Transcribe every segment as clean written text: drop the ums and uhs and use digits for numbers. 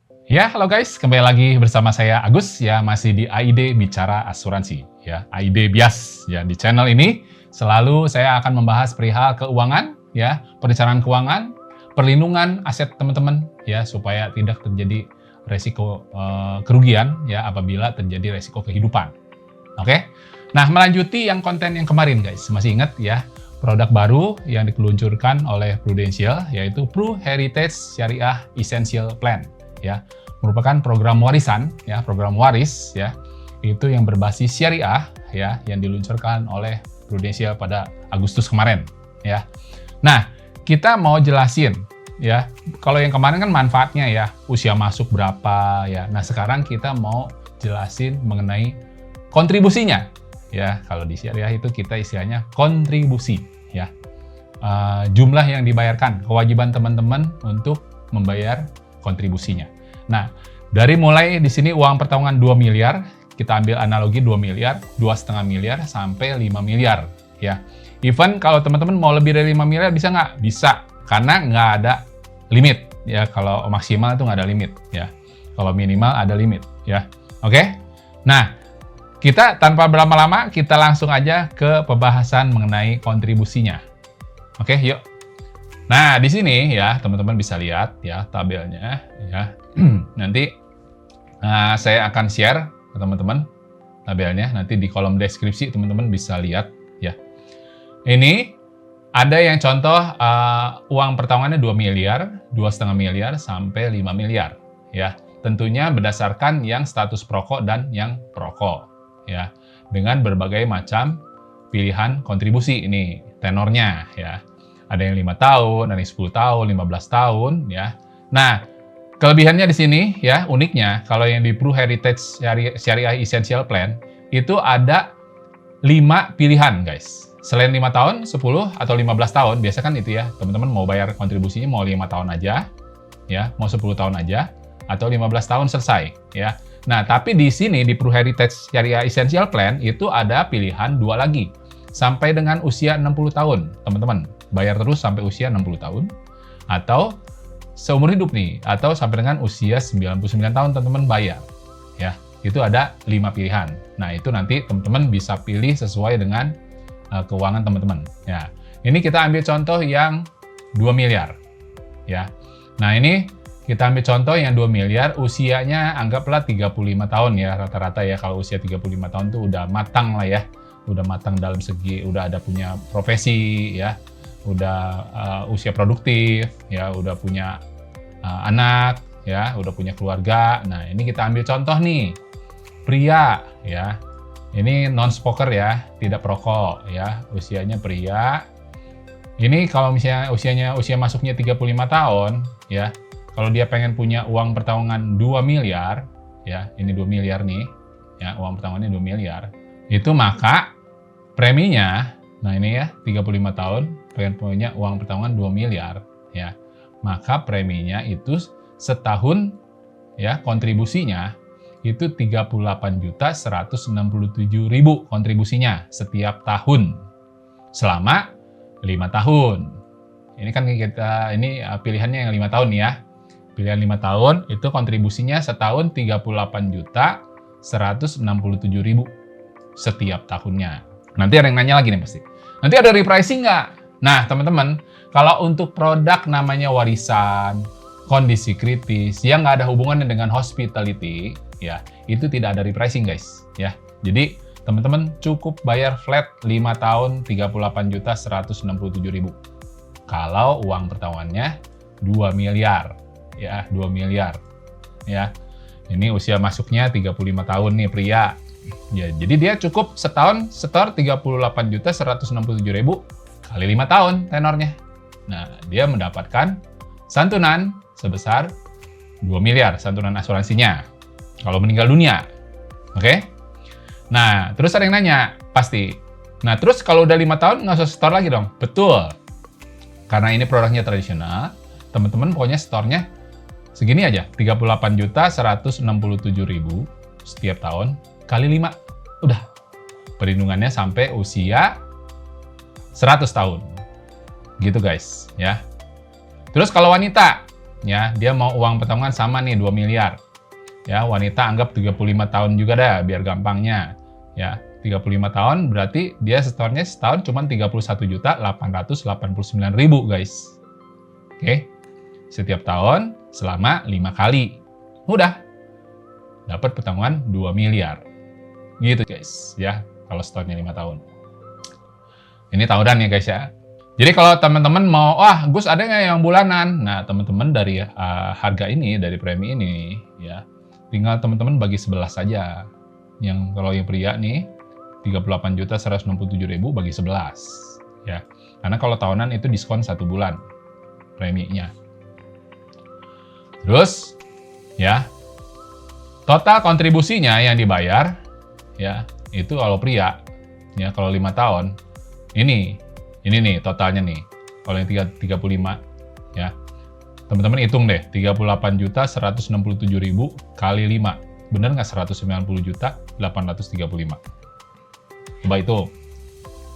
Ya, halo guys, kembali lagi bersama saya Agus ya, masih di AID Bicara Asuransi ya, AID Bias ya. Di channel ini selalu saya akan membahas perihal keuangan ya, perencanaan keuangan, perlindungan aset teman-teman ya, supaya tidak terjadi resiko kerugian ya apabila terjadi resiko kehidupan. Oke. Nah, melanjuti yang konten yang kemarin guys, masih ingat ya, produk baru yang diluncurkan oleh Prudential yaitu Pru Heritage Syariah Essential Plan ya, merupakan program warisan ya, program waris ya, itu yang berbasis syariah ya, yang diluncurkan oleh Prudential pada Agustus kemarin ya. Nah, kita mau jelasin ya, kalau yang kemarin kan manfaatnya ya, usia masuk berapa ya. Nah, sekarang kita mau jelasin mengenai kontribusinya ya. Kalau di syariah itu kita istilahnya kontribusi ya. Jumlah yang dibayarkan, kewajiban teman-teman untuk membayar kontribusinya. Nah, dari mulai di sini uang pertanggungan 2 miliar, kita ambil analogi 2 miliar, 2,5 miliar, sampai 5 miliar. Ya. Even kalau teman-teman mau lebih dari 5 miliar, bisa nggak? Bisa, karena nggak ada limit. Ya, kalau maksimal itu nggak ada limit. Ya. Kalau minimal ada limit. Ya. Oke? Nah, kita tanpa berlama-lama, kita langsung aja ke pembahasan mengenai kontribusinya. Oke, yuk. Nah, di sini ya, teman-teman bisa lihat ya tabelnya ya. Nanti saya akan share ke teman-teman tabelnya, nanti di kolom deskripsi teman-teman bisa lihat ya. Ini ada yang contoh uang pertanggungannya 2 miliar, 2,5 miliar, sampai 5 miliar ya. Tentunya berdasarkan yang status perokok dan yang perokok ya. Dengan berbagai macam pilihan kontribusi ini tenornya ya. Ada yang 5 tahun, ada yang 10 tahun, 15 tahun ya. Nah, kelebihannya di sini ya, uniknya kalau yang di Pru Heritage Syariah Essential Plan itu ada 5 pilihan guys. Selain 5 tahun, 10 atau 15 tahun, biasa kan itu ya, teman-teman mau bayar kontribusinya mau 5 tahun aja ya, mau 10 tahun aja, atau 15 tahun selesai ya. Nah, tapi di sini di Pru Heritage Syariah Essential Plan itu ada pilihan 2 lagi. Sampai dengan usia 60 tahun, teman-teman. Bayar terus sampai usia 60 tahun, atau seumur hidup nih, atau sampai dengan usia 99 tahun teman-teman bayar. Ya, itu ada 5 pilihan. Nah, itu nanti teman-teman bisa pilih sesuai dengan keuangan teman-teman. Ya, ini kita ambil contoh yang 2 miliar. Ya. Nah, ini kita ambil contoh yang 2 miliar, usianya anggaplah 35 tahun ya, rata-rata ya. Kalau usia 35 tahun tuh udah matang lah ya. Udah matang dalam segi, udah ada punya profesi ya, udah usia produktif ya, udah punya anak ya, udah punya keluarga. Nah, ini kita ambil contoh nih, pria ya, ini non smoker ya, tidak perokok ya, usianya pria. Ini kalau misalnya usia masuknya 35 tahun ya, kalau dia pengen punya uang pertanggungan 2 miliar ya, ini 2 miliar nih ya, uang pertanggungannya 2 miliar, itu maka preminya, nah ini ya, 35 tahun, pengen punya uang pertanggungan 2 miliar, ya. Maka preminya itu setahun, ya, kontribusinya, itu 38.167.000 kontribusinya setiap tahun, selama 5 tahun. Ini kan kita, ini pilihannya yang 5 tahun ya. Pilihan 5 tahun, itu kontribusinya setahun 38.167.000 setiap tahunnya. Nanti ada yang nanya lagi nih pasti. Nanti ada repricing nggak? Nah, teman-teman, kalau untuk produk namanya warisan, kondisi kritis, yang nggak ada hubungannya dengan hospitality, ya, itu tidak ada repricing, guys. Ya, jadi teman-teman cukup bayar flat 5 tahun 38.167.000. Kalau uang pertanggungannya 2 miliar, ya, 2 miliar. Ya, ini usia masuknya 35 tahun nih pria. Ya, jadi dia cukup setahun setor 38.167.000 kali 5 tahun tenornya. Nah, dia mendapatkan santunan sebesar 2 miliar santunan asuransinya kalau meninggal dunia. Oke? Nah, terus ada yang nanya, pasti. Nah, terus kalau udah 5 tahun nggak usah setor lagi dong? Betul. Karena ini produknya tradisional, teman-teman pokoknya setornya segini aja, 38.167.000 setiap tahun kali 5, udah. Perlindungannya sampai usia 100 tahun. Gitu guys, ya. Terus kalau wanita, ya, dia mau uang pesangon sama nih 2 miliar. Ya, wanita anggap 35 tahun juga dah biar gampangnya. Ya, 35 tahun berarti dia setornya setahun cuma 31.889.000 guys. Oke. Setiap tahun selama 5 kali. Udah. Dapat pesangon 2 miliar. Gitu guys, ya. Kalau setornya 5 tahun. Ini tahunan ya guys ya. Jadi kalau teman-teman mau, wah Gus ada nggak yang bulanan? Nah teman-teman dari harga ini, dari premi ini, ya tinggal teman-teman bagi 11 saja. Yang kalau yang pria nih, 38.167.000 bagi 11. Ya. Karena kalau tahunan itu diskon 1 bulan preminya. Terus, ya total kontribusinya yang dibayar, ya itu kalau pria, ya kalau 5 tahun, ini nih totalnya nih. Kalau yang 35, ya teman-teman hitung deh, 38.167.000 kali 5. Bener nggak 190.835? Coba itu.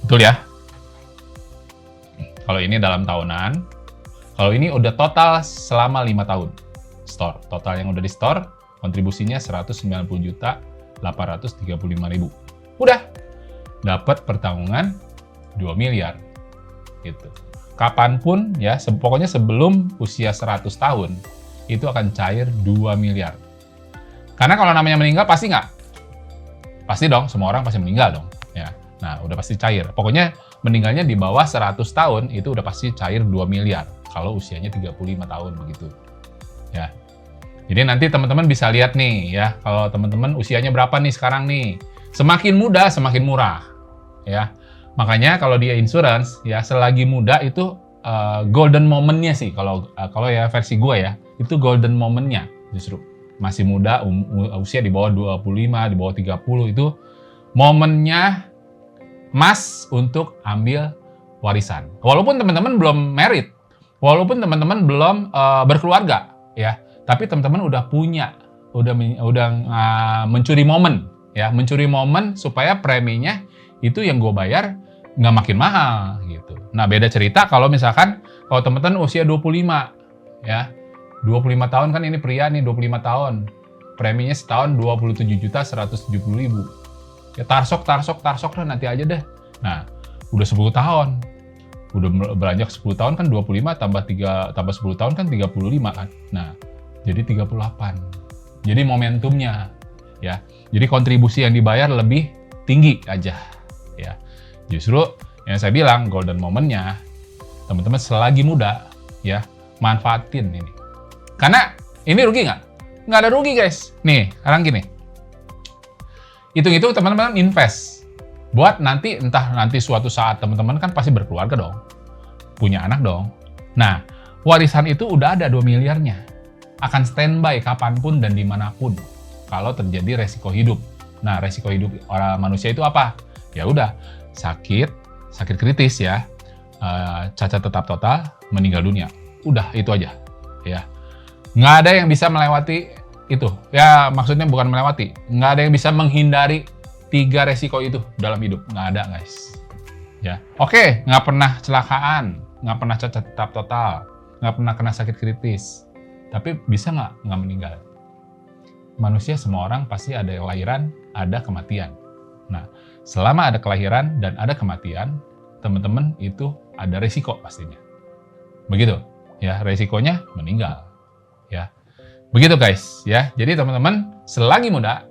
Betul ya? Kalau ini dalam tahunan. Kalau ini udah total selama 5 tahun. Store. Total yang udah di store, kontribusinya 190.835.000. Udah. Dapat pertanggungan 2 miliar. Gitu. Kapanpun ya, pokoknya sebelum usia 100 tahun, itu akan cair 2 miliar. Karena kalau namanya meninggal pasti nggak? Pasti dong, semua orang pasti meninggal dong. Ya. Nah, udah pasti cair. Pokoknya meninggalnya di bawah 100 tahun, itu udah pasti cair 2 miliar. Kalau usianya 35 tahun begitu. Ya. Jadi nanti teman-teman bisa lihat nih ya, kalau teman-teman usianya berapa nih sekarang nih. Semakin muda, semakin murah. Ya. Makanya kalau dia insurance, ya selagi muda itu golden moment-nya sih. Kalau ya versi gue ya, itu golden moment-nya justru. Masih muda, usia di bawah 25, di bawah 30, itu momennya mas untuk ambil warisan. Walaupun teman-teman belum married, walaupun teman-teman belum berkeluarga, ya, tapi teman-teman udah punya, udah mencuri momen, ya, mencuri momen supaya preminya itu yang gue bayar nggak makin mahal, gitu. Nah, beda cerita kalau misalkan kalau teman-teman usia 25, ya, 25 tahun kan ini pria nih, 25 tahun. Preminya setahun 27.170.000. Ya tarsok lah nanti aja deh. Nah, udah 10 tahun. Udah beranjak 10 tahun kan 25 tambah 10 tahun kan 35 kan. Nah, jadi 38. Jadi momentumnya ya. Jadi kontribusi yang dibayar lebih tinggi aja ya. Justru yang saya bilang golden moment-nya teman-teman selagi muda ya, manfaatin ini. Karena ini rugi nggak? Nggak ada rugi guys. Nih, sekarang gini. Hitung-hitung teman-teman invest. Buat nanti, entah nanti suatu saat teman-teman kan pasti berkeluarga dong. Punya anak dong. Nah, warisan itu udah ada 2 miliarnya. Akan standby kapanpun dan dimanapun. Kalau terjadi resiko hidup. Nah, resiko hidup orang manusia itu apa? Ya udah, sakit kritis ya. Cacat tetap total, meninggal dunia. Udah, itu aja. Ya. Nggak ada yang bisa melewati itu. Ya, maksudnya bukan melewati. Nggak ada yang bisa menghindari 3 resiko itu dalam hidup. Nggak ada, guys. Ya. Oke, nggak pernah kecelakaan. Nggak pernah cacat tetap total. Nggak pernah kena sakit kritis. Tapi bisa nggak meninggal? Manusia semua orang pasti ada kelahiran, ada kematian. Nah, selama ada kelahiran dan ada kematian, teman-teman itu ada resiko pastinya. Begitu. Ya, resikonya meninggal. Ya, begitu guys ya. Jadi teman-teman selagi muda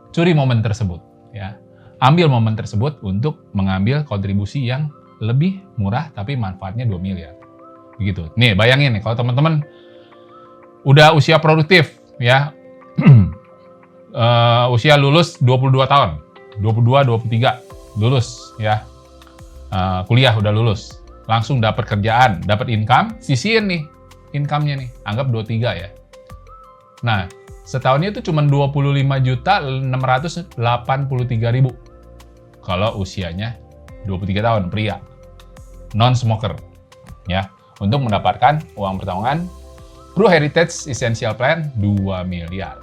curi momen tersebut ya, ambil momen tersebut untuk mengambil kontribusi yang lebih murah tapi manfaatnya 2 miliar begitu. Nih bayangin nih kalau teman-teman udah usia produktif ya, usia lulus 22 tahun, 22, 23 lulus ya, kuliah udah lulus, langsung dapat kerjaan, dapat income, sisihin nih income-nya nih, anggap 23 ya. Nah, setahunnya itu cuma 25.683.000 kalau usianya 23 tahun, pria. Non-smoker. Ya, untuk mendapatkan uang pertanggungan True Heritage Essential Plan 2 miliar.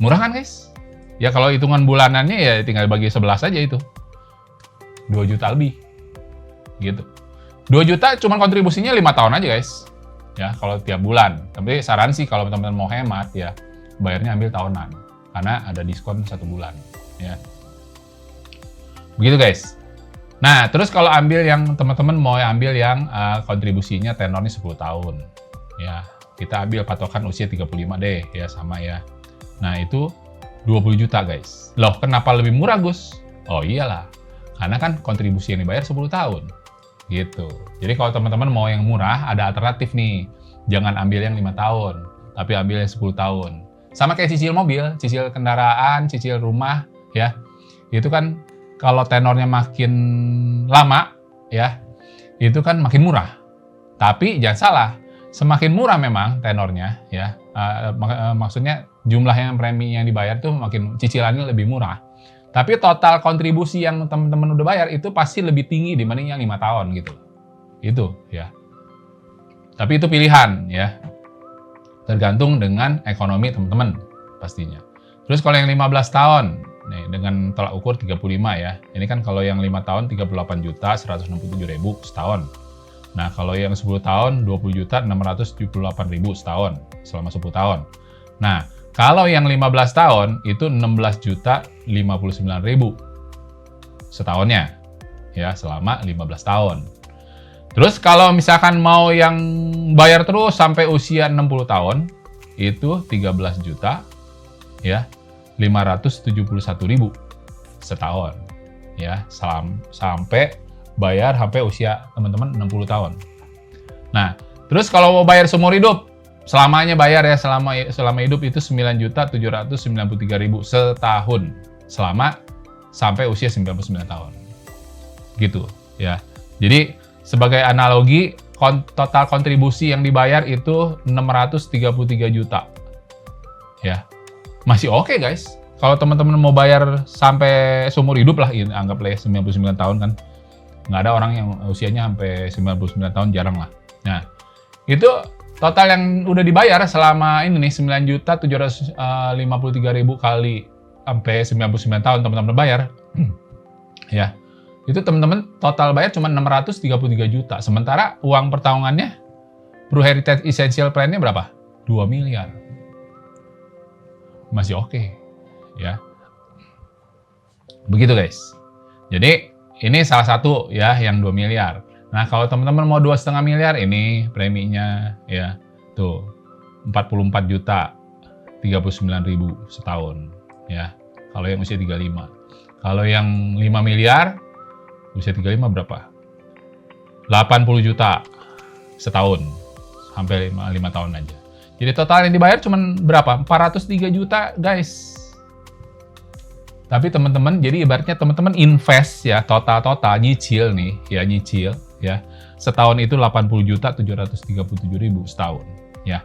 Murah kan, guys? Ya, kalau hitungan bulanannya ya tinggal bagi 11 aja itu. 2 juta lebih. Gitu. 2 juta cuma kontribusinya 5 tahun aja, guys. ya kalau tiap bulan. Tapi saran sih kalau teman-teman mau hemat ya bayarnya ambil tahunan karena ada diskon 1 bulan ya. Begitu guys. Nah, terus kalau ambil yang teman-teman mau ambil yang kontribusinya tenornya 10 tahun. Ya, kita ambil patokan usia 35 deh ya sama ya. Nah, itu 20 juta guys. Loh, kenapa lebih murah Gus? Oh iyalah, karena kan kontribusi yang dibayar 10 tahun. Gitu. Jadi kalau teman-teman mau yang murah, ada alternatif nih. Jangan ambil yang 5 tahun, tapi ambil yang 10 tahun. Sama kayak cicil mobil, cicil kendaraan, cicil rumah ya. Itu kan kalau tenornya makin lama, ya, itu kan makin murah. Tapi jangan salah, semakin murah memang tenornya, ya, maksudnya jumlah yang premi yang dibayar itu makin cicilannya lebih murah. Tapi total kontribusi yang teman-teman udah bayar itu pasti lebih tinggi dibanding yang 5 tahun gitu. Itu, ya. Tapi itu pilihan, ya. Tergantung dengan ekonomi teman-teman pastinya. Terus kalau yang 15 tahun, nih, dengan tolak ukur 35 ya. Ini kan kalau yang 5 tahun 38.167.000 setahun. Nah, kalau yang 10 tahun 20.678.000 setahun selama 10 tahun. Nah, kalau yang 15 tahun itu 16.059.000 setahunnya. Ya, selama 15 tahun. Terus kalau misalkan mau yang bayar terus sampai usia 60 tahun itu 13 juta ya. 571.000 setahun ya, sampai bayar sampai usia teman-teman 60 tahun. Nah, terus kalau mau bayar seumur hidup, selamanya bayar ya, selama hidup itu 9.793.000 setahun selama sampai usia 99 tahun. Gitu ya. Jadi sebagai analogi, total kontribusi yang dibayar itu 633 juta. Ya. Masih oke guys. Kalau teman-teman mau bayar sampai seumur hidup lah, anggaplah 99 tahun kan. Nggak ada orang yang usianya sampai 99 tahun, jarang lah. Nah, itu total yang udah dibayar selama ini nih, 9.753.000 kali sampai 99 tahun teman-teman bayar. Ya, itu teman-teman total bayar cuma 633 juta. Sementara uang pertahunannya, Pro Heritage Essential Plan-nya berapa? 2 miliar. Masih oke, ya. Begitu guys. Jadi ini salah satu ya yang 2 miliar. Nah kalau teman-teman mau 2,5 miliar ini preminya ya tuh 44 juta 39.000 setahun ya. Kalau yang usia 35. Kalau yang 5 miliar usia 35 berapa? 80 juta setahun sampai 5 tahun aja. Jadi total yang dibayar cuma berapa? 403 juta, guys. Tapi teman-teman, jadi ibaratnya teman-teman invest ya, total nyicil nih, ya nyicil ya. Setahun itu 80.737.000 setahun, ya.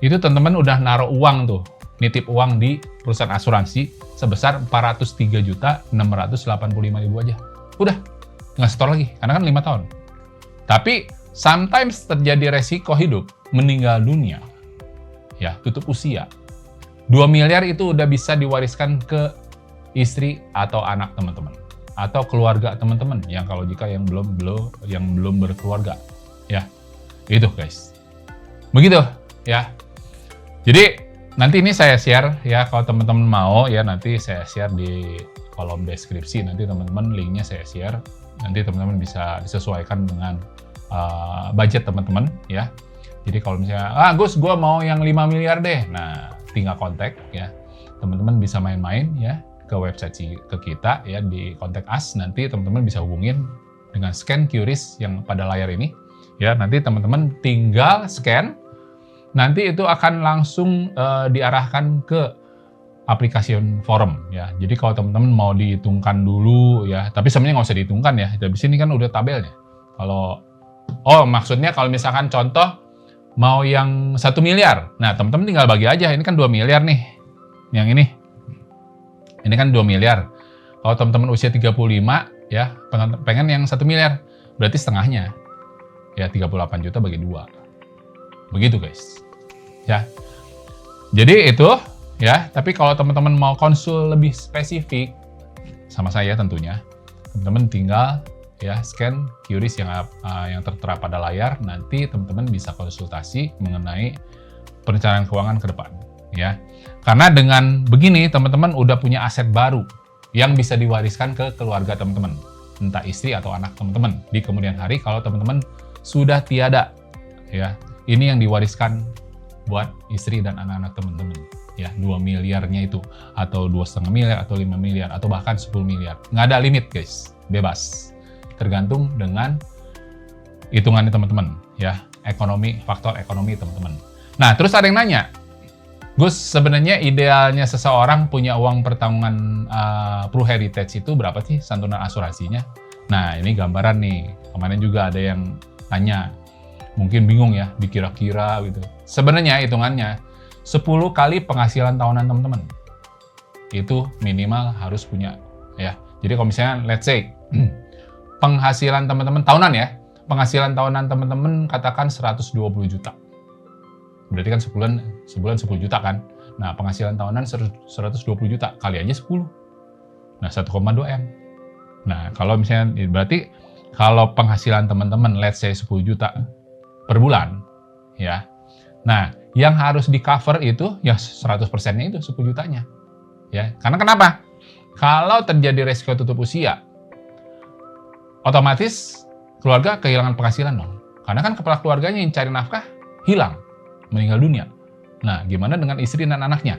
Itu teman-teman udah naruh uang tuh, nitip uang di perusahaan asuransi sebesar 403.685.000 aja. Udah, nggak setor lagi, karena kan 5 tahun. Tapi sometimes terjadi resiko hidup, meninggal dunia. Ya, tutup usia. 2 miliar itu udah bisa diwariskan ke istri atau anak teman-teman atau keluarga teman-teman yang kalau jika yang belum berkeluarga. Ya. Itu, guys. Begitu, ya. Jadi, nanti ini saya share ya kalau teman-teman mau ya, nanti saya share di kolom deskripsi, nanti teman-teman linknya saya share. Nanti teman-teman bisa disesuaikan dengan budget teman-teman ya. Jadi kalau misalnya, Gus, gue mau yang 5 miliar deh. Nah, tinggal kontak ya. Teman-teman bisa main-main ya ke website ke kita ya, di kontak us. Nanti teman-teman bisa hubungin dengan scan QRIS yang pada layar ini. Ya, nanti teman-teman tinggal scan. Nanti itu akan langsung diarahkan ke aplikasi forum ya. Jadi kalau teman-teman mau dihitungkan dulu ya, tapi sebenarnya nggak usah dihitungkan ya. Di sini kan udah tabelnya. Maksudnya kalau misalkan contoh mau yang 1 miliar. Nah, teman-teman tinggal bagi aja. Ini kan 2 miliar nih. Yang ini. Ini kan 2 miliar. Kalau teman-teman usia 35, ya, pengen yang 1 miliar. Berarti setengahnya. Ya, 38 juta bagi 2. Begitu, guys. Ya. Jadi itu, ya. Tapi kalau teman-teman mau konsul lebih spesifik, sama saya tentunya, teman-teman tinggal ya, scan QRIS yang tertera pada layar. Nanti teman-teman bisa konsultasi mengenai perencanaan keuangan ke depan, ya. Karena dengan begini teman-teman udah punya aset baru yang bisa diwariskan ke keluarga teman-teman, entah istri atau anak teman-teman di kemudian hari kalau teman-teman sudah tiada, ya. Ini yang diwariskan buat istri dan anak-anak teman-teman, ya, 2 miliarnya itu, atau 2,5 miliar, atau 5 miliar, atau bahkan 10 miliar. Nggak ada limit, guys. Bebas. Tergantung dengan hitungannya teman-teman, ya. Faktor ekonomi teman-teman. Nah, terus ada yang nanya, Gus, sebenarnya idealnya seseorang punya uang pertanggungan PruHeritage itu berapa sih santunan asuransinya? Nah, ini gambaran nih. Kemarin juga ada yang tanya, mungkin bingung ya, dikira-kira gitu. Sebenarnya hitungannya 10 kali penghasilan tahunan teman-teman. Itu minimal harus punya, ya. Jadi kalau misalnya let's say penghasilan teman-teman tahunan ya, penghasilan tahunan teman-teman katakan 120 juta. Berarti kan sebulan 10 juta kan. Nah, penghasilan tahunan 120 juta kali aja 10. Nah, 1,2 M. Nah, kalau misalnya berarti kalau penghasilan teman-teman let's say 10 juta per bulan, ya. Nah, yang harus di-cover itu ya 100%-nya itu 10 jutanya. Ya, karena kenapa? Kalau terjadi resiko tutup usia, otomatis keluarga kehilangan penghasilan dong. Karena kan kepala keluarganya yang cari nafkah hilang, meninggal dunia. Nah, gimana dengan istri dan anaknya?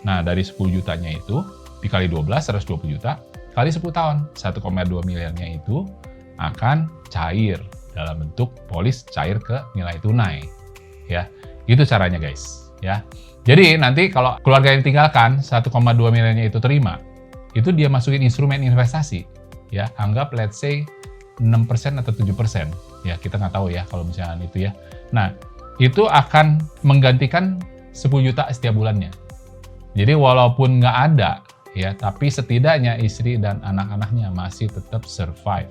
Nah, dari 10 jutanya itu dikali 12, 120 juta, kali 10 tahun, 1,2 miliarnya itu akan cair dalam bentuk polis cair ke nilai tunai, ya. Itu caranya, guys, ya. Jadi nanti kalau keluarga yang ditinggalkan 1,2 miliarnya itu terima, itu dia masukin instrumen investasi, ya. Anggap let's say 6% atau 7%, ya, kita nggak tahu ya kalau misalnya itu ya. Nah, itu akan menggantikan 10 juta setiap bulannya. Jadi walaupun nggak ada, ya, tapi setidaknya istri dan anak-anaknya masih tetap survive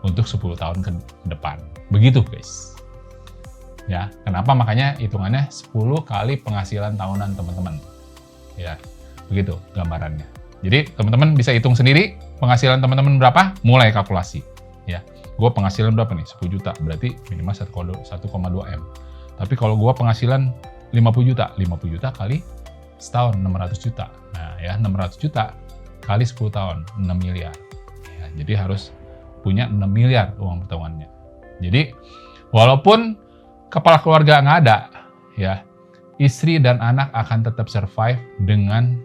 untuk 10 tahun ke depan. Begitu, guys. Ya, kenapa makanya hitungannya 10 kali penghasilan tahunan teman-teman. Ya, begitu gambarannya. Jadi teman-teman bisa hitung sendiri penghasilan teman-teman berapa, mulai kalkulasi. Ya, gue penghasilan berapa nih? 10 juta, berarti minimal 1,2 M. Tapi kalau gue penghasilan 50 juta kali setahun 600 juta. Nah, ya, 600 juta kali 10 tahun 6 miliar. Ya, jadi harus punya 6 miliar uang pertanggungannya. Jadi walaupun kepala keluarga nggak ada, ya, istri dan anak akan tetap survive dengan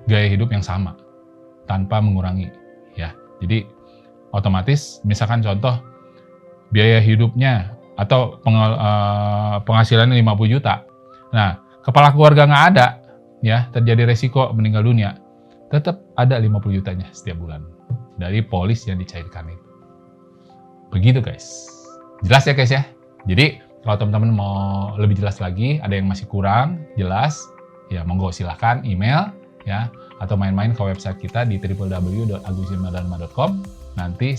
gaya hidup yang sama tanpa mengurangi, ya. Jadi otomatis misalkan contoh biaya hidupnya atau penghasilannya 50 juta. Nah, kepala keluarga nggak ada, ya, terjadi resiko meninggal dunia, tetap ada 50 jutanya setiap bulan dari polis yang dicairkan itu. Begitu, guys. Jelas ya, guys, ya? Jadi, kalau teman-teman mau lebih jelas lagi, ada yang masih kurang jelas, ya monggo silahkan email, ya, atau main-main ke website kita di www.agusirmadharma.com. Nanti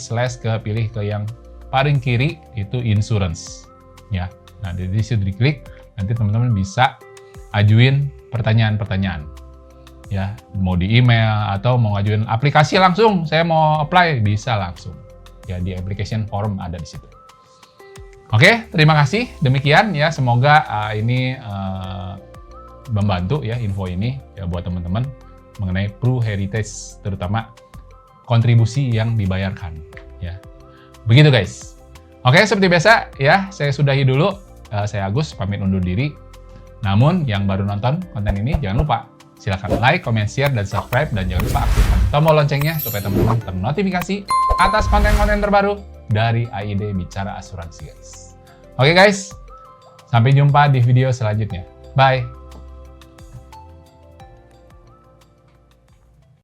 pilih ke yang paling kiri, itu insurance, ya. Nah, di situ diklik, nanti teman-teman bisa ajuin pertanyaan-pertanyaan, ya, mau di email atau mau ngajuin aplikasi langsung, saya mau apply, bisa langsung, ya, di application form ada di situ. Oke, terima kasih. Demikian ya, semoga ini membantu ya info ini ya buat teman-teman mengenai PruHeritage, terutama kontribusi yang dibayarkan, ya. Begitu, guys. Oke, seperti biasa ya, saya sudahi dulu. Saya Agus, pamit undur diri. Namun yang baru nonton konten ini jangan lupa silahkan like, comment, share, dan subscribe, dan jangan lupa aktifkan tombol loncengnya supaya teman-teman ternotifikasi atas konten-konten terbaru dari AID Bicara Asuransi, guys. Oke, guys, sampai jumpa di video selanjutnya. Bye!